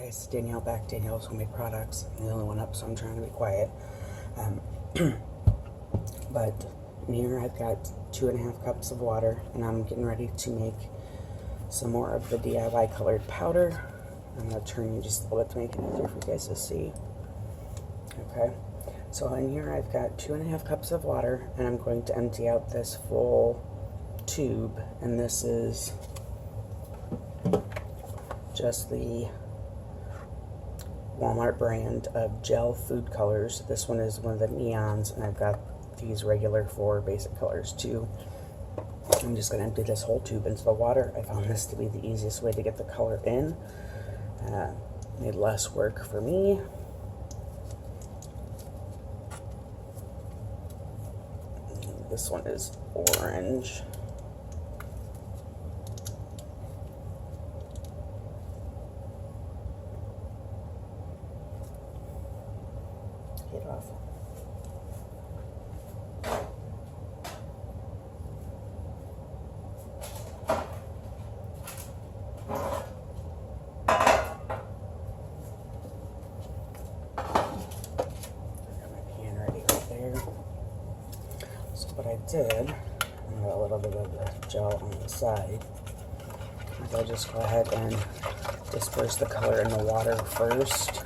guys, Danielle back, Danielle's Homemade Products. I'm the only one up, so I'm trying to be quiet. But here I've got 2.5 cups of water, and I'm getting ready to make some more of the DIY colored powder. I'm going to turn you just a little bit to make it easier for you guys to see. Okay, so in here I've got 2.5 cups of water, and I'm going to empty out this full tube, and this is just the Walmart brand of gel food colors. This one is one of the neons, and I've got these regular 4 basic colors too. I'm just going to empty this whole tube into the water. I found this to be the easiest way to get the color in. Made less work for me. This one is orange. Get off. What I did, I got a little bit of the gel on the side, is I just go ahead and disperse the color in the water first.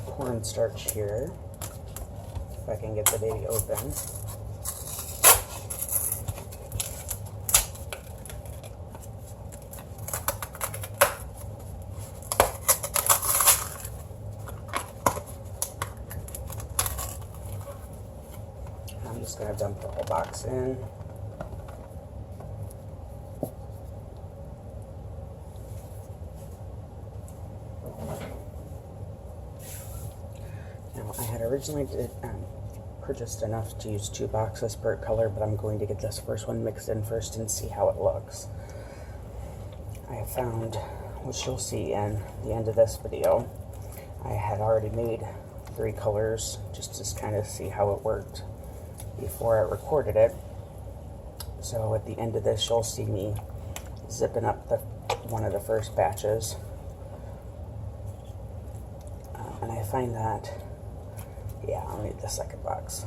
Cornstarch here, if I can get the baby open. I'm just going to dump the whole box in. I had originally purchased enough to use 2 boxes per color, but I'm going to get this first one mixed in first and see how it looks. I have found, which you'll see in the end of this video, I had already made 3 colors just to kind of see how it worked before I recorded it. So at the end of this, you'll see me zipping up one of the first batches. And I find that, yeah, I'll need the second box.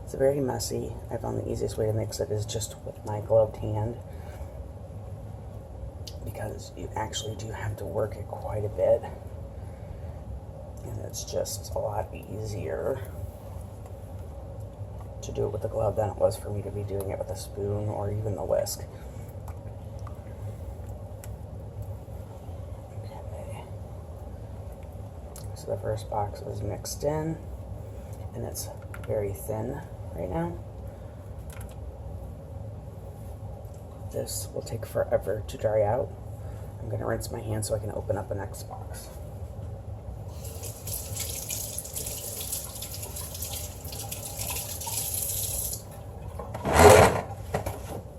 It's very messy. I found the easiest way to mix it is just with my gloved hand, because you actually do have to work it quite a bit, and it's just a lot easier to do it with the glove than it was for me to be doing it with a spoon or even the whisk. So the first box is mixed in, and it's very thin right now. This will take forever to dry out. I'm going to rinse my hands so I can open up the next box.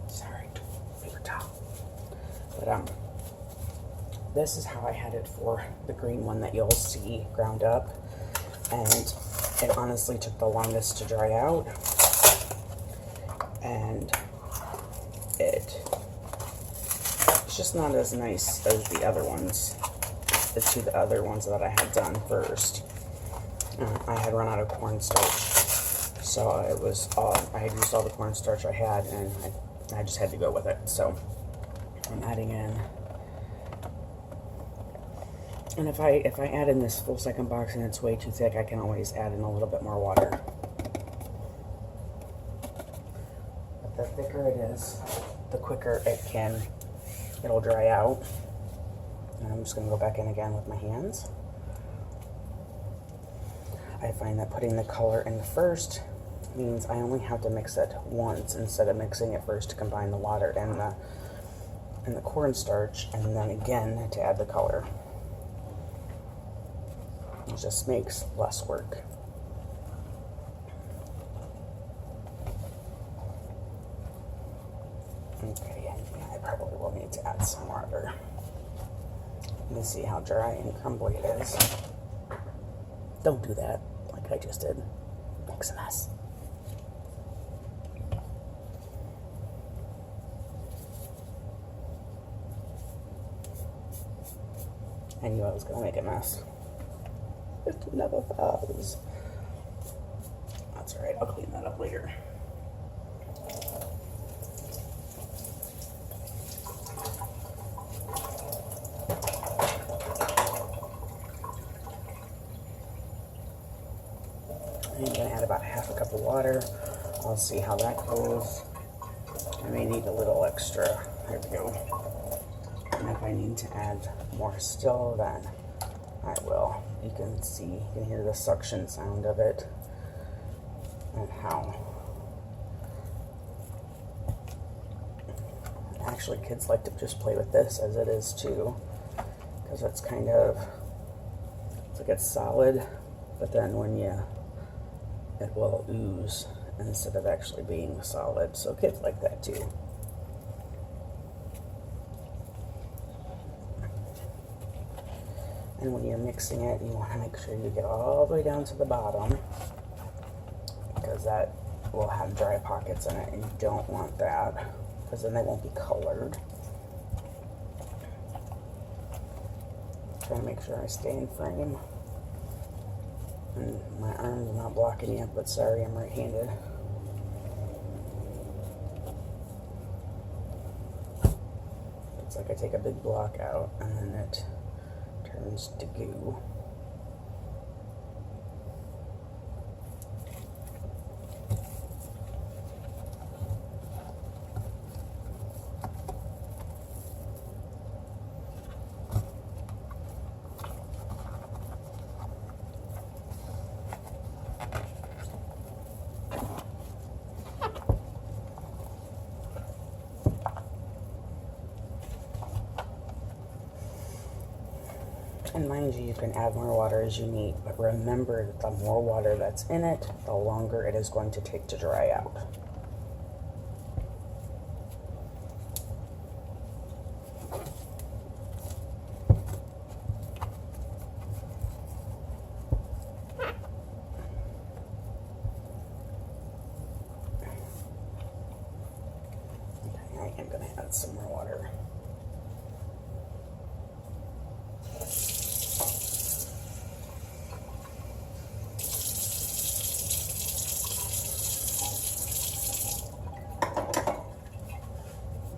Sorry, paper towel. But this is how I had it for the green one that you'll see ground up, and it honestly took the longest to dry out, and it's just not as nice as the other ones, the 2 other ones that I had done first. I had run out of cornstarch, so it was I had used all the cornstarch I had, and I just had to go with it. So I'm adding in. And if I add in this full second box and it's way too thick, I can always add in a little bit more water. But the thicker it is, the quicker it'll dry out. And I'm just going to go back in again with my hands. I find that putting the color in first means I only have to mix it once instead of mixing it first to combine the water and the cornstarch, and then again to add the color. It just makes less work. probably will need to add some water. Let me see how dry and crumbly it is. Don't do that like I just did. Makes a mess. I knew I was going to make a mess. It never does. That's alright, I'll clean that up later. I'm going to add about half a cup of water. I'll see how that goes. I may need a little extra. There we go. And if I need to add more still, then I will. You can see, you can hear the suction sound of it and how. Actually, kids like to just play with this as it is too, because it's kind of, it's like it's solid, but then when it will ooze instead of actually being solid. So kids like that too. And when you're mixing it, you want to make sure you get all the way down to the bottom, because that will have dry pockets in it, and you don't want that, because then they won't be colored. Trying to make sure I stay in frame. And my arm's not blocking you, but sorry, I'm right-handed. Looks like I take a big block out, and then it turns to goo. And mind you, you can add more water as you need, but remember that the more water that's in it, the longer it is going to take to dry out. Okay, I am going to add some more water.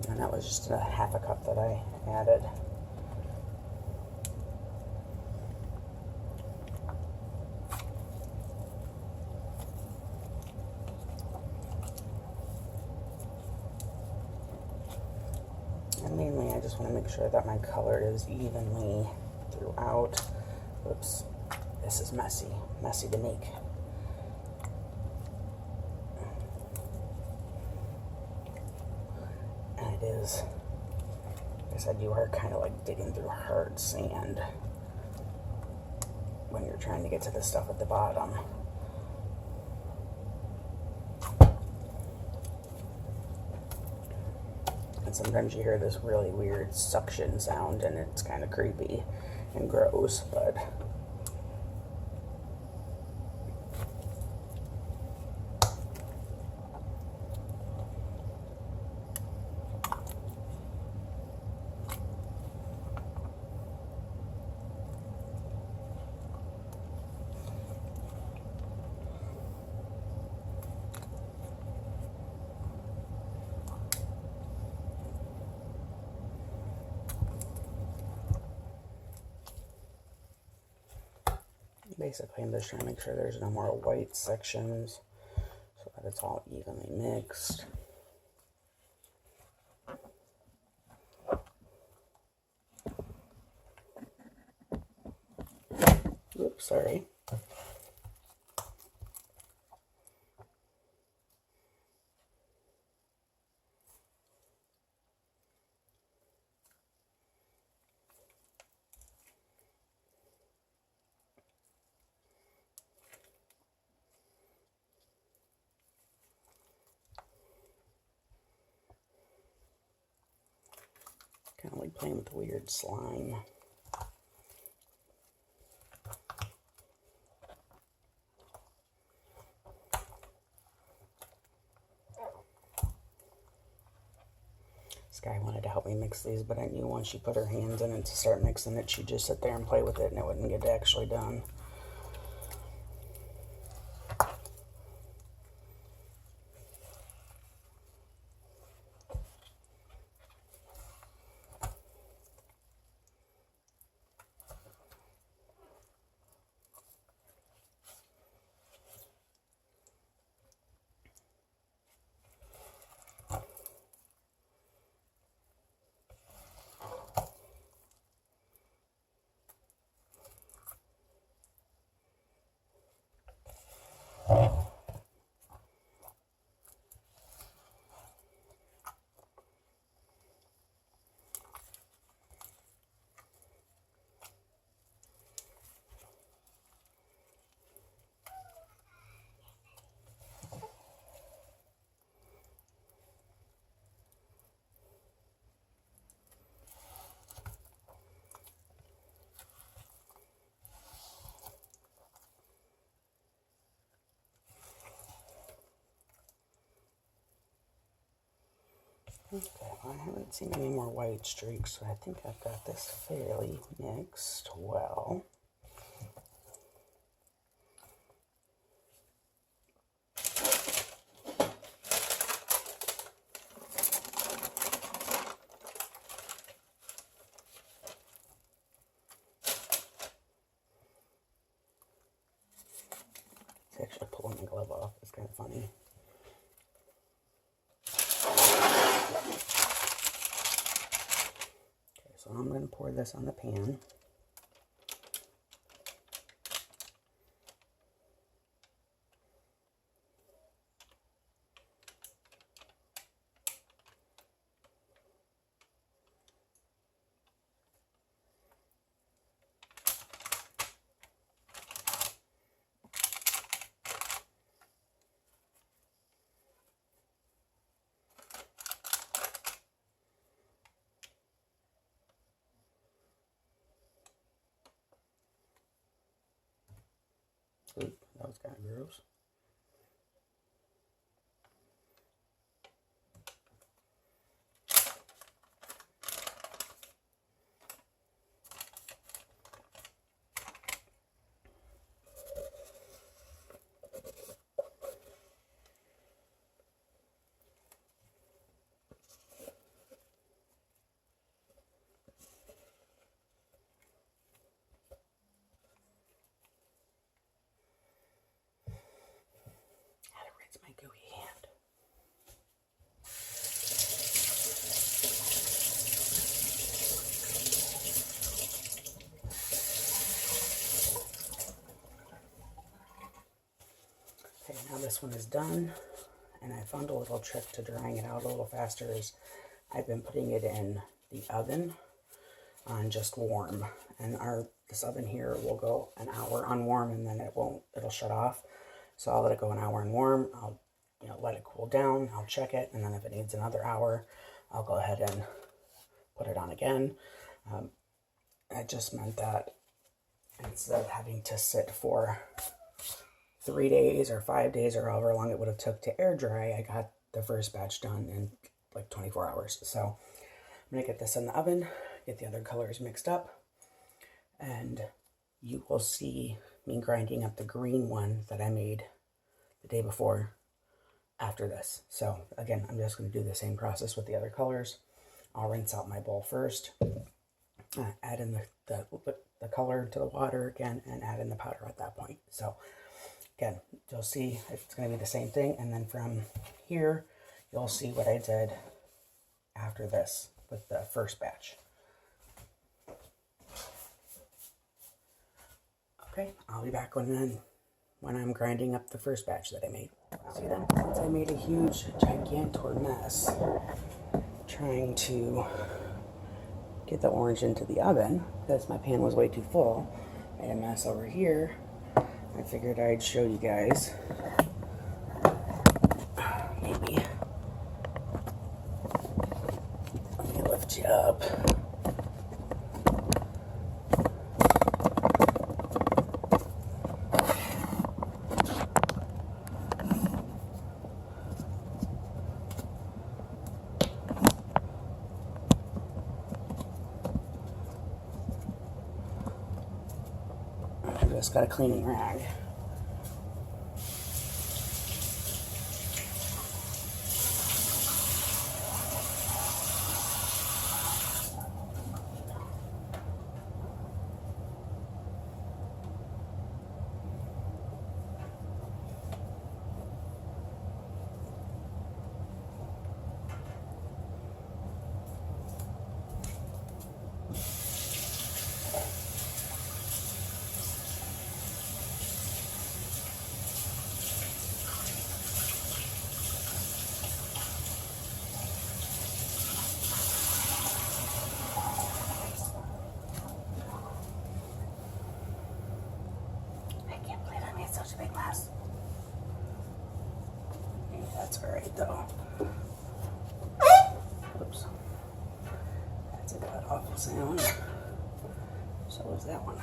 And that was just a half a cup that I added. And mainly I just want to make sure that my color is evenly throughout. Oops, this is messy to make. And it is, like I said, you are kind of like digging through hard sand when you're trying to get to the stuff at the bottom. And sometimes you hear this really weird suction sound, and it's kind of creepy and gross, but basically, I'm just trying to make sure there's no more white sections so that it's all evenly mixed. Oops, sorry. playing with weird slime. This guy wanted to help me mix these, but I knew once she put her hands in it to start mixing it, she'd just sit there and play with it and it wouldn't get actually done. Okay, well, I haven't seen any more white streaks, so I think I've got this fairly mixed well. It's actually pulling the glove off. It's kind of funny. So I'm going to pour this on the pan. Oop, that was kind of gross. My gooey hand. Okay, now this one is done, and I found a little trick to drying it out a little faster is I've been putting it in the oven on just warm, and this oven here will go an hour on warm, and then it'll shut off. So I'll let it go an hour on warm. I'll let it cool down. I'll check it, and then if it needs another hour, I'll go ahead and put it on again. It just meant that instead of having to sit for 3 days or 5 days or however long it would have took to air dry, I got the first batch done in like 24 hours. So I'm gonna get this in the oven, get the other colors mixed up, and you will see me grinding up the green one that I made the day before after this. So again, I'm just going to do the same process with the other colors. I'll rinse out my bowl first, add in the color to the water again, and add in the powder at that point. So again, you'll see it's going to be the same thing, and then from here you'll see what I did after this with the first batch. Okay, I'll be back when I'm grinding up the first batch that I made. See then, since I made a huge, gigantor mess trying to get the orange into the oven because my pan was way too full. I made a mess over here. I figured I'd show you guys. Maybe. Let me lift you up. just got a cleaning rag. Such a big mess. Maybe that's alright though. Oops. That's a god awful sound. So was that one.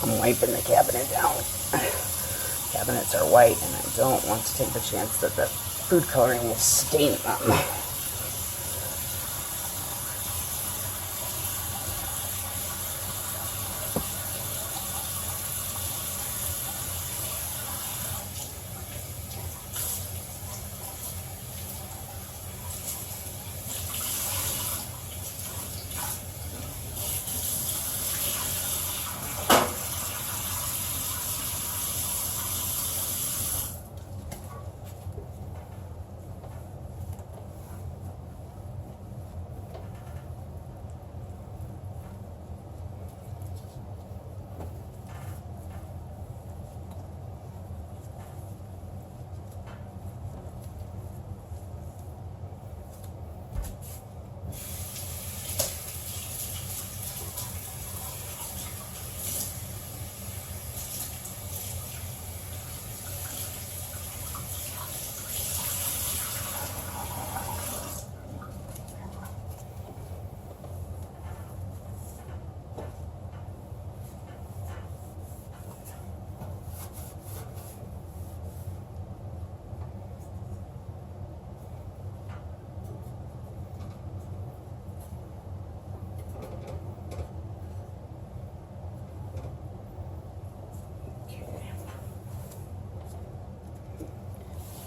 I'm wiping the cabinet down. Cabinets are white and I don't want to take the chance that the food coloring will stain them.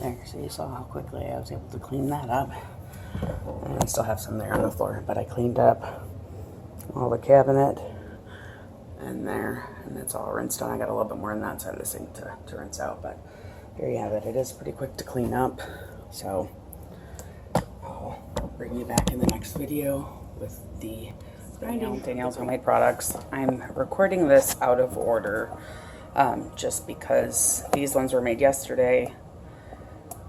There, so you saw how quickly I was able to clean that up. And I still have some there on the floor, but I cleaned up all the cabinet and there, and it's all rinsed out. I got a little bit more on that side of the sink to rinse out, but there you have it. It is pretty quick to clean up, so I'll bring you back in the next video with the Danielle's Homemade Products. I'm recording this out of order just because these ones were made yesterday.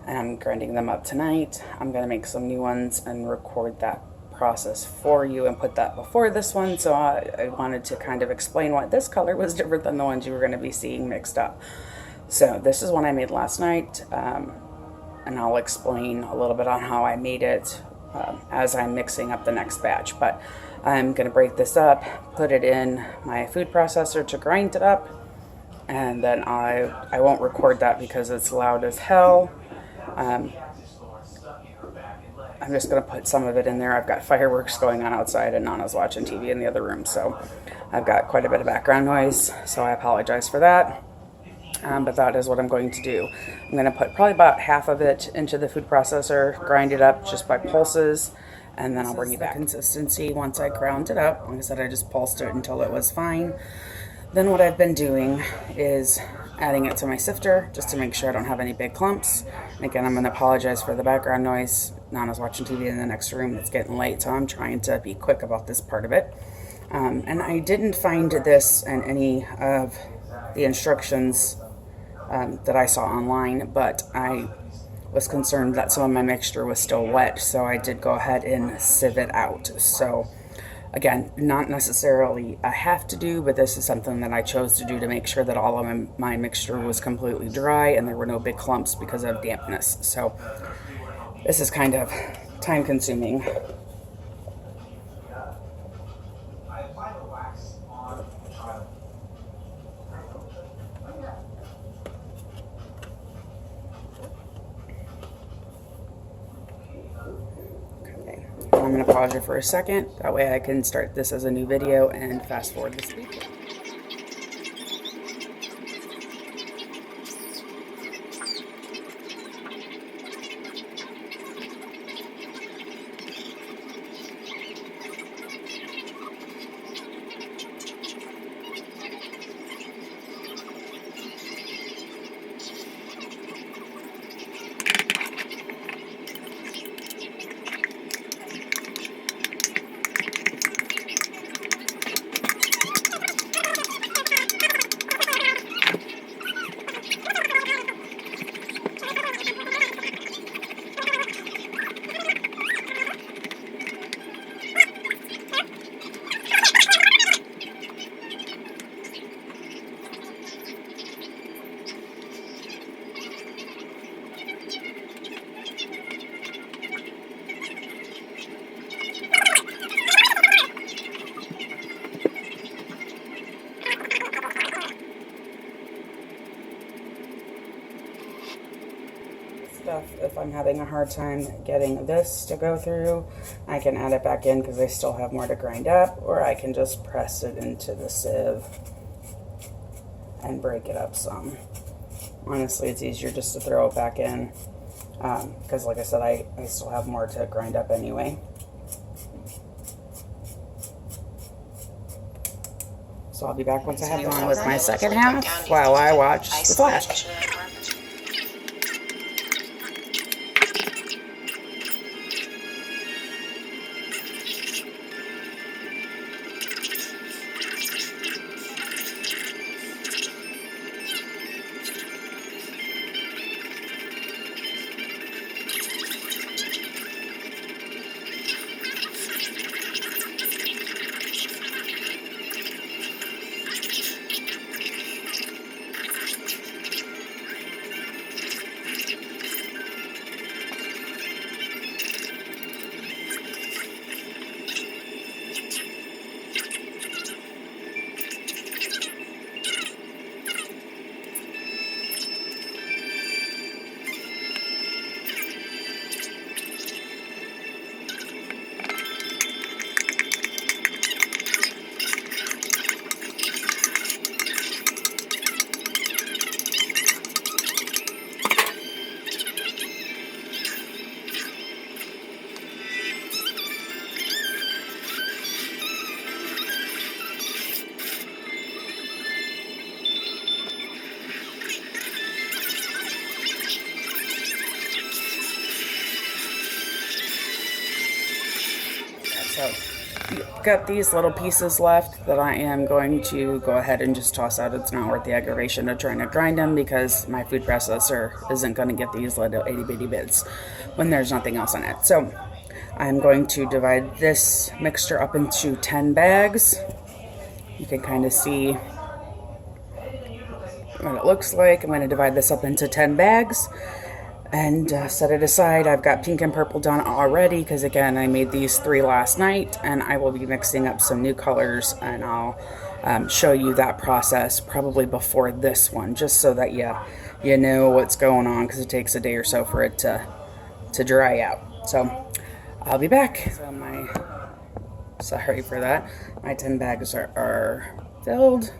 And I'm grinding them up tonight. I'm gonna make some new ones and record that process for you and put that before this one. So I wanted to kind of explain why this color was different than the ones you were gonna be seeing mixed up. So this is one I made last night, and I'll explain a little bit on how I made it as I'm mixing up the next batch. But I'm gonna break this up, put it in my food processor to grind it up, and then I won't record that because it's loud as hell. I'm just going to put some of it in there. I've got fireworks going on outside and Nana's watching TV in the other room, so I've got quite a bit of background noise, so I apologize for that. But that is what I'm going to do. I'm going to put probably about half of it into the food processor, grind it up just by pulses, and then I'll bring you back. Consistency once I ground it up. Like I said, I just pulsed it until it was fine. Then what I've been doing is adding it to my sifter just to make sure I don't have any big clumps. And again, I'm going to apologize for the background noise. Nana's watching TV in the next room. It's getting late, so I'm trying to be quick about this part of it. And I didn't find this in any of the instructions that I saw online, but I was concerned that some of my mixture was still wet, so I did go ahead and sieve it out. So again, not necessarily a have to do, but this is something that I chose to do to make sure that all of my mixture was completely dry and there were no big clumps because of dampness. So this is kind of time consuming. I'm going to pause it for a second. That way I can start this as a new video and fast forward this video. If I'm having a hard time getting this to go through, I can add it back in because I still have more to grind up, or I can just press it into the sieve and break it up some. Honestly, it's easier just to throw it back in because like I said, I still have more to grind up anyway. So I'll be back once I have on with my second half while I watch The Flash. So got these little pieces left that I am going to go ahead and just toss out. It's not worth the aggravation of trying to grind them because my food processor isn't going to get these little itty bitty bits when there's nothing else in it. So I'm going to divide this mixture up into 10 bags. You can kind of see what it looks like. I'm going to divide this up into 10 bags and set it aside. I've got pink and purple done already because again I made these 3 last night, and I will be mixing up some new colors, and I'll show you that process probably before this one, just so that you know what's going on, because it takes a day or so for it to dry out. So I'll be back. So sorry for that. My 10 bags are filled.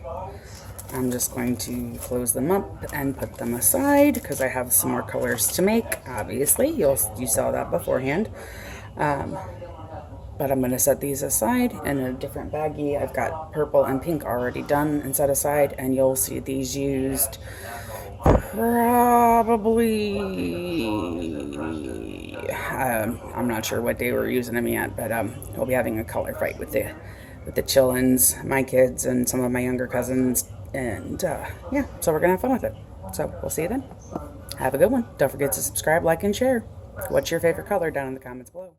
I'm just going to close them up and put them aside because I have some more colors to make. Obviously, you saw that beforehand. But I'm going to set these aside in a different baggie. I've got purple and pink already done and set aside, and you'll see these used probably, I'm not sure what day we're using them yet, but we'll be having a color fight with the chillins, my kids, and some of my younger cousins And yeah, so we're going to have fun with it. So we'll see you then. Have a good one. Don't forget to subscribe, like, and share. What's your favorite color down in the comments below?